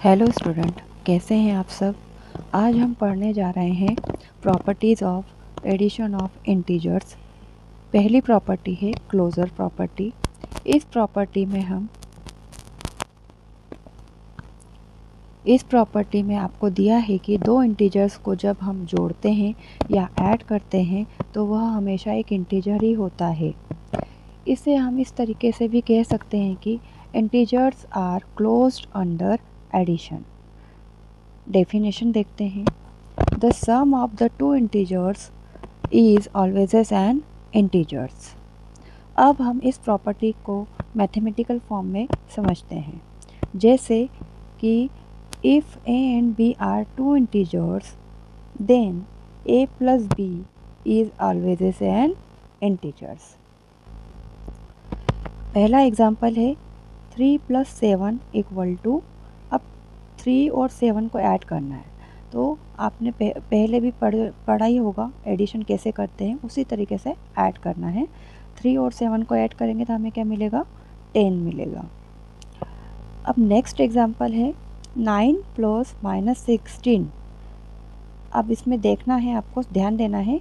Hello student, कैसे हैं आप सब। आज हम पढ़ने जा रहे हैं properties of addition of integers. पहली प्रॉपर्टी है क्लोजर प्रॉपर्टी। इस प्रॉपर्टी में आपको दिया है कि दो इंटीजर्स को जब हम जोड़ते हैं या ऐड करते हैं तो वह हमेशा एक इंटीजर ही होता है। इसे हम इस तरीके से भी कह सकते हैं कि integers are closed under addition. Definition देखते हैं। The sum of the two integers is always an integers। अब हम इस प्रॉपर्टी को मैथमेटिकल फॉर्म में समझते हैं, जैसे कि if a and b are two integers then a plus b is always an integers। पहला एग्जांपल है 3 + 7 = अब 3 और 7 को ऐड करना है तो आपने पहले भी पढ़ा ही होगा एडिशन कैसे करते हैं, उसी तरीके से ऐड करना है। 3 और 7 को ऐड करेंगे तो हमें क्या मिलेगा, 10 मिलेगा। अब नेक्स्ट एग्जांपल है 9 + -16। अब इसमें देखना है, आपको ध्यान देना है,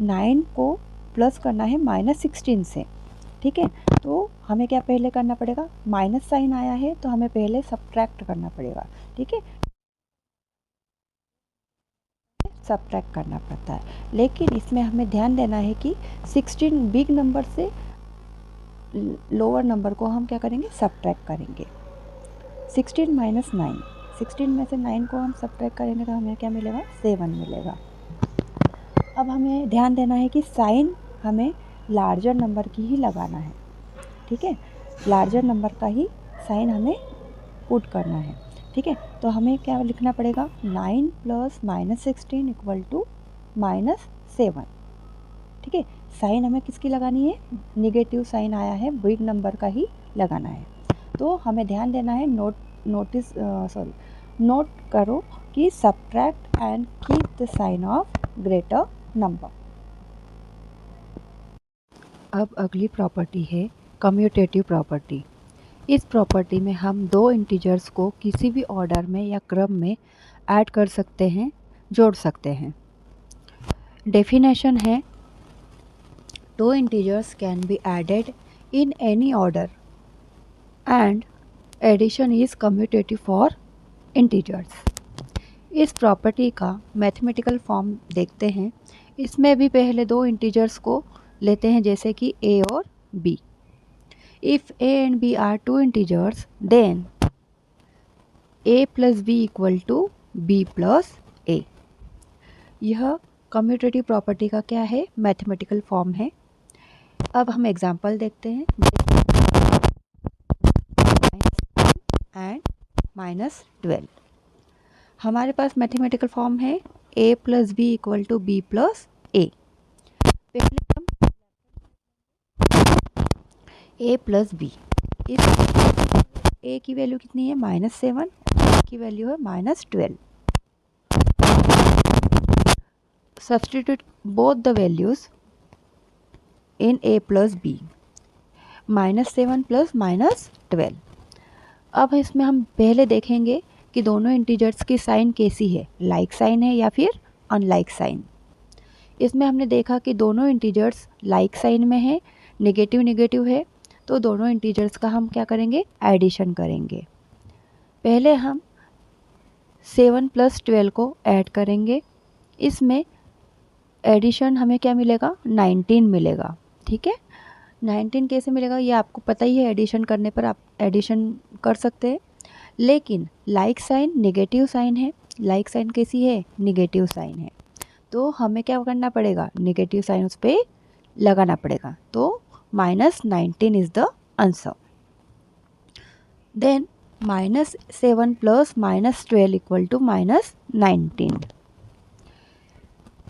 9 को प्लस करना है -16 से, ठीक है। तो हमें क्या पहले करना पड़ेगा, माइनस साइन आया है तो हमें पहले सब्ट्रैक्ट करना पड़ेगा, ठीक है, सब्ट्रैक्ट करना पड़ता है। लेकिन इसमें हमें ध्यान देना है कि 16 बिग नंबर से लोअर नंबर को हम क्या करेंगे, सब्ट्रैक्ट करेंगे। 16 - 9, 16 में से 9 को हम सब्ट्रैक्ट करेंगे तो हमें क्या मिलेगा, 7 मिलेगा। अब हमें ध्यान देना है कि साइन हमें लार्जर नंबर की ही लगाना है, ठीक है, लार्जर नंबर का ही साइन हमें पुट करना है, ठीक है। तो हमें क्या लिखना पड़ेगा, 9 + -16 = -7, ठीक है। साइन हमें किसकी लगानी है, निगेटिव साइन आया है, बिग नंबर का ही लगाना है। तो हमें ध्यान देना है, नोट करो कि subtract and keep the sign of greater number. अब अगली प्रॉपर्टी है कम्यूटेटिव प्रॉपर्टी। इस प्रॉपर्टी में हम दो इंटीजर्स को किसी भी ऑर्डर में या क्रम में ऐड कर सकते हैं, जोड़ सकते हैं। डेफिनेशन है, two integers can be added in any order and addition is commutative for integers. इस प्रॉपर्टी का मैथमेटिकल फॉर्म देखते हैं। इसमें भी पहले दो इंटीजर्स को लेते हैं, जैसे कि a और b। If a and b are two integers, then a plus b = b plus a। यह कम्यूटेटिव प्रॉपर्टी का क्या है, मैथमेटिकल फॉर्म है। अब हम एग्जांपल देखते हैं, एंड -12। हमारे पास मैथमेटिकल फॉर्म है a plus b = b plus a। पहले हम a plus b, इस a की वैल्यू कितनी है, -7, b की वैल्यू है -12। Substitute both the values in a plus b, -7 + -12। अब इसमें हम पहले देखेंगे कि दोनों इंटीजर्स की साइन कैसी है, लाइक साइन है या फिर अनलाइक साइन। इसमें हमने देखा कि दोनों इंटीजर्स लाइक साइन में है, नेगेटिव नेगेटिव है, तो दोनों इंटीजर्स का हम क्या करेंगे, एडिशन करेंगे। पहले हम 7 + 12 को ऐड करेंगे। इसमें एडिशन हमें क्या मिलेगा, 19 मिलेगा, ठीक है। 19 कैसे मिलेगा, ये आपको पता ही है, एडिशन करने पर आप एडिशन कर सकते हैं। लेकिन लाइक साइन नेगेटिव साइन है, लाइक साइन कैसी है, नेगेटिव साइन है, तो हमें क्या करना पड़ेगा, नेगेटिव साइन उस पर लगाना पड़ेगा। तो -19 इज़ द आंसर। देन -7 + -12 = -19।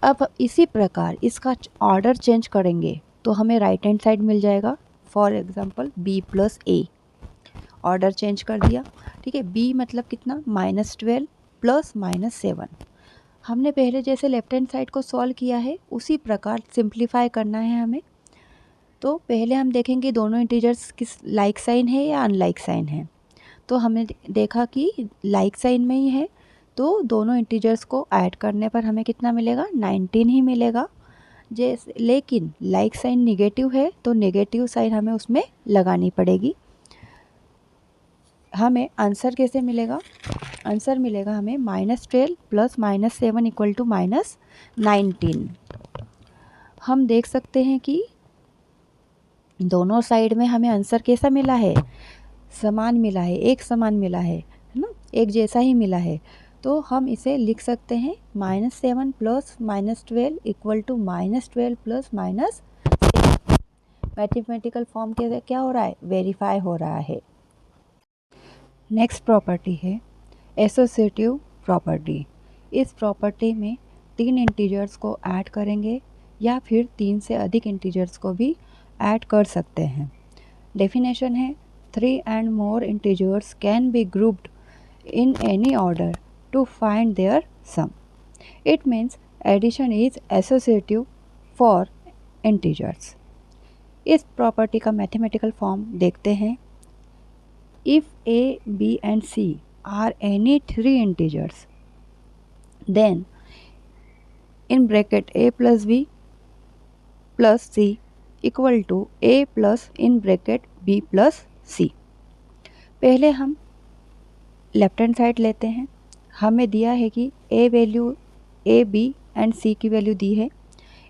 अब इसी प्रकार इसका ऑर्डर चेंज करेंगे तो हमें राइट हैंड साइड मिल जाएगा। For example b + a, order change कर दिया, ठीक है। b मतलब कितना, -12 + -7। हमने पहले जैसे लेफ्ट हैंड साइड को सॉल्व किया है उसी प्रकार सिंप्लीफाई करना है हमें। तो पहले हम देखेंगे दोनों इंटीजर्स किस लाइक साइन है या अनलाइक साइन है। तो हमने देखा कि लाइक साइन में ही है, तो दोनों इंटीजर्स को ऐड करने पर हमें कितना मिलेगा, 19 ही मिलेगा। जैसे लेकिन लाइक साइन निगेटिव है तो नेगेटिव साइन हमें उसमें लगानी पड़ेगी। हमें आंसर कैसे मिलेगा, आंसर मिलेगा हमें -12 प्लस -7 इक्वल टू -19। हम देख सकते हैं कि दोनों साइड में हमें आंसर कैसा मिला है, समान मिला है, एक समान मिला है ना, एक जैसा ही मिला है। तो हम इसे लिख सकते हैं -7 plus -12 equal to -12 plus -6। Mathematical form के क्या हो रहा है, वेरीफाई हो रहा है। नेक्स्ट प्रॉपर्टी है एसोसिएटिव प्रॉपर्टी। इस प्रॉपर्टी में 3 इंटीजर्स को ऐड करेंगे या फिर 3 से अधिक इंटीजर्स को भी ऐड कर सकते हैं। डेफिनेशन है 3 and more integers can be grouped in any order to find their sum. It means addition is associative for integers. इस प्रॉपर्टी का मैथमेटिकल फॉर्म देखते हैं। If a, b and c are any 3 integers, then in bracket a plus b plus c equal to a plus in bracket b plus c। पहले हम left hand side लेते हैं। हमें दिया है कि a value a b and c की value दी है,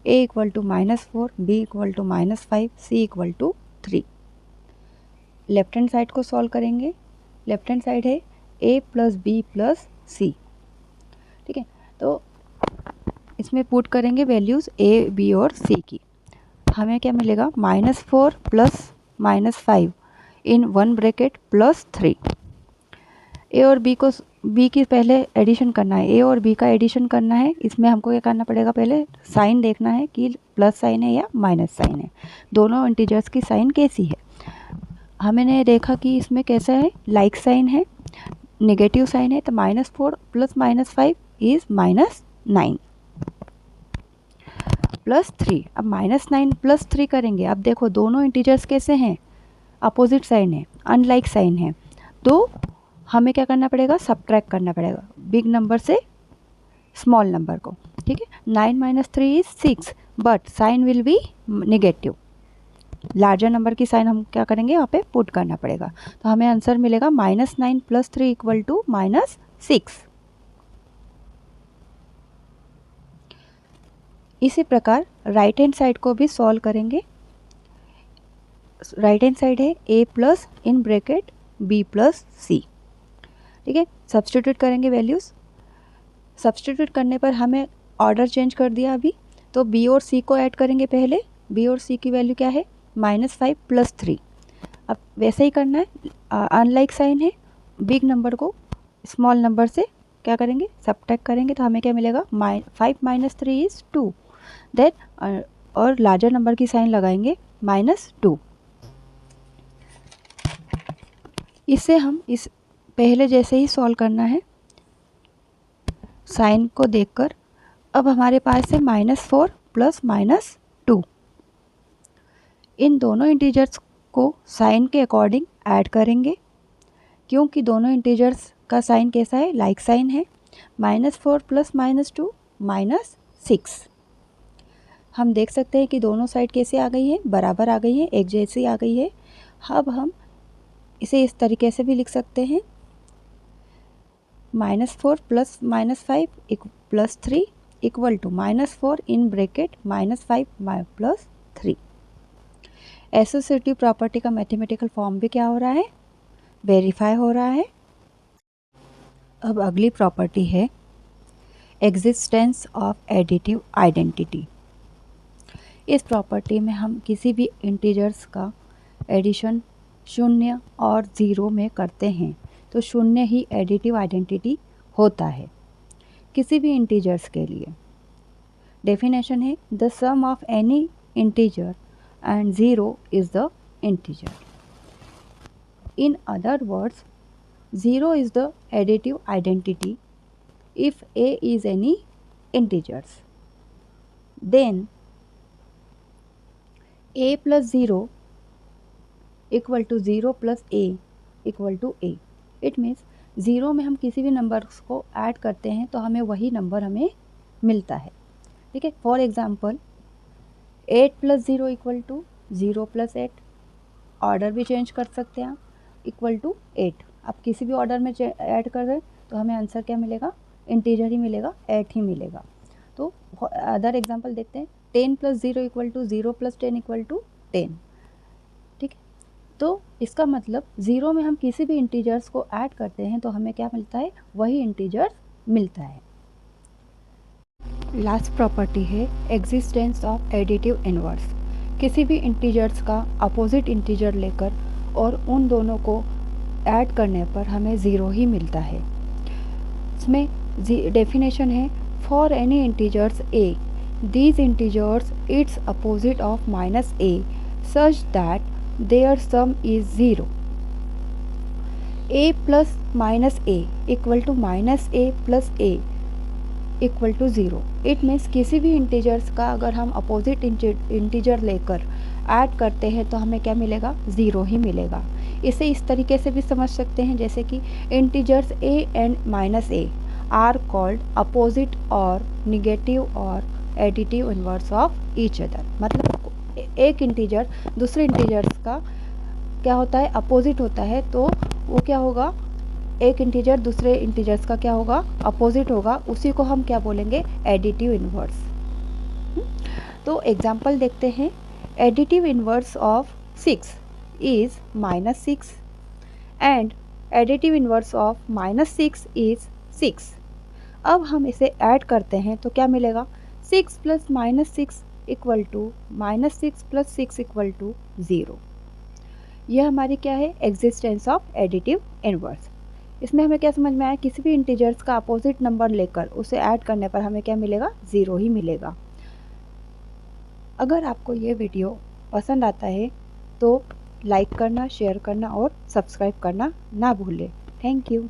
a equal to -4, b equal to -5, c equal to 3। Left hand side को सॉल्व करेंगे। लेफ्ट हैंड साइड है a plus b plus c, ठीक है। तो इसमें पुट करेंगे वैल्यूज़ a, b और c की। हमें क्या मिलेगा, -4 plus -5 in 1 bracket plus 3। A और बी को, बी की पहले एडिशन करना है, ए और बी का एडिशन करना है। इसमें हमको क्या करना पड़ेगा, पहले साइन देखना है कि प्लस साइन है या माइनस साइन है, दोनों इंटीजर्स की साइन कैसी है। हमने देखा कि इसमें कैसा है, लाइक साइन है, नेगेटिव साइन है, तो -4 प्लस -5 इज -9 प्लस 3। अब -9 प्लस 3 करेंगे। अब देखो दोनों इंटीजर्स कैसे हैं, अपोजिट साइन है, अनलाइक साइन है, तो हमें क्या करना पड़ेगा, सब्ट्रैक्ट करना पड़ेगा बिग नंबर से स्मॉल नंबर को, ठीक है। 9 - 3 is 6 but sign will be negative. Larger number की साइन हम क्या करेंगे, वहाँ पे पुट करना पड़ेगा। तो हमें आंसर मिलेगा -9 प्लस 3 इक्वल टू -6। इसी प्रकार राइट हैंड साइड को भी सॉल्व करेंगे। राइट हैंड साइड है a plus in bracket b plus c, ठीक है। सब्स्टिट्यूट करेंगे वैल्यूज़। सब्स्टिट्यूट करने पर हमें ऑर्डर चेंज कर दिया अभी, तो b और c को ऐड करेंगे पहले। b और c की वैल्यू क्या है, -5 प्लस 3। अब वैसे ही करना है, अनलाइक साइन है, बिग नंबर को स्मॉल नंबर से क्या करेंगे, सब्ट्रैक्ट करेंगे। तो हमें क्या मिलेगा, 5 - 3 इज़ 2 देन, और लार्जर नंबर की साइन लगाएंगे -2। इससे हम इस पहले जैसे ही सॉल्व करना है साइन को देखकर। अब हमारे पास है -4 प्लस -2। इन दोनों इंटीजर्स को साइन के अकॉर्डिंग ऐड करेंगे, क्योंकि दोनों इंटीजर्स का साइन कैसा है, लाइक साइन है। -4 प्लस -2 -6। हम देख सकते हैं कि दोनों साइड कैसे आ गई है, बराबर आ गई है, एक जैसी आ गई है। अब हम इसे इस तरीके से भी लिख सकते हैं, -4 plus -5 plus 3 equal to -4 in bracket -5 plus 3। Associative property का मैथमेटिकल फॉर्म भी क्या हो रहा है, वेरीफाई हो रहा है। अब अगली प्रॉपर्टी है एग्जिस्टेंस ऑफ एडिटिव आइडेंटिटी। इस प्रॉपर्टी में हम किसी भी इंटीजर्स का एडिशन 0 और 0 में करते हैं तो 0 ही एडिटिव आइडेंटिटी होता है किसी भी इंटीजर्स के लिए। डेफिनेशन है the sum of any integer and 0 is the integer. In other words 0 is the additive identity if a is any integers. Then a plus 0 equal to 0 plus a equal to a. It means 0 में हम किसी भी numbers को add करते हैं तो हमें वही नंबर हमें मिलता है। ठीक है, फॉर एग्जाम्पल 8 + 0 = 0 + 8। ऑर्डर भी चेंज कर सकते हैं आप, इक्वल टू 8। आप किसी भी ऑर्डर में ऐड कर रहे हैं तो हमें आंसर क्या मिलेगा, इंटीजर ही मिलेगा, 8 ही मिलेगा। तो अदर एग्जांपल देखते हैं, 10 + 0 = 0 + 10 = 10। ठीक है, तो इसका मतलब 0 में हम किसी भी इंटीजर्स को ऐड करते हैं तो हमें क्या मिलता है, वही इंटीजर्स मिलता है। लास्ट प्रॉपर्टी है एग्जिस्टेंस ऑफ एडिटिव इनवर्स। किसी भी इंटीजर्स का अपोजिट इंटीजर लेकर और उन दोनों को ऐड करने पर हमें ज़ीरो ही मिलता है। इसमें डेफिनेशन है, for any integers a, these integers its opposite of -a such that their sum is 0. a plus -a equal to -a plus a equal to 0। It means किसी भी इंटीजर्स का अगर हम अपोजिट इंटीजर लेकर add करते हैं तो हमें क्या मिलेगा, 0 ही मिलेगा। इसे इस तरीके से भी समझ सकते हैं जैसे कि integers a and -a are called opposite और निगेटिव और additive inverse of each other. मतलब एक इंटीजर दूसरे इंटीजर्स का क्या होता है, अपोजिट होता है, तो वो क्या होगा, एक इंटीजर दूसरे इंटीजर्स का क्या होगा, अपोजिट होगा, उसी को हम क्या बोलेंगे, एडिटिव इनवर्स। तो एग्जांपल देखते हैं, additive inverse of 6 is -6 and additive inverse of -6 is 6। अब हम इसे ऐड करते हैं तो क्या मिलेगा, 6 + -6 = -6 + 6 = 0। यह हमारी क्या है, एग्जिस्टेंस ऑफ एडिटिव इनवर्स। इसमें हमें क्या समझ में आया, किसी भी इंटीजर्स का अपोजिट नंबर लेकर उसे ऐड करने पर हमें क्या मिलेगा, 0 ही मिलेगा। अगर आपको ये वीडियो पसंद आता है तो लाइक करना, शेयर करना और सब्सक्राइब करना ना भूलें। Thank you.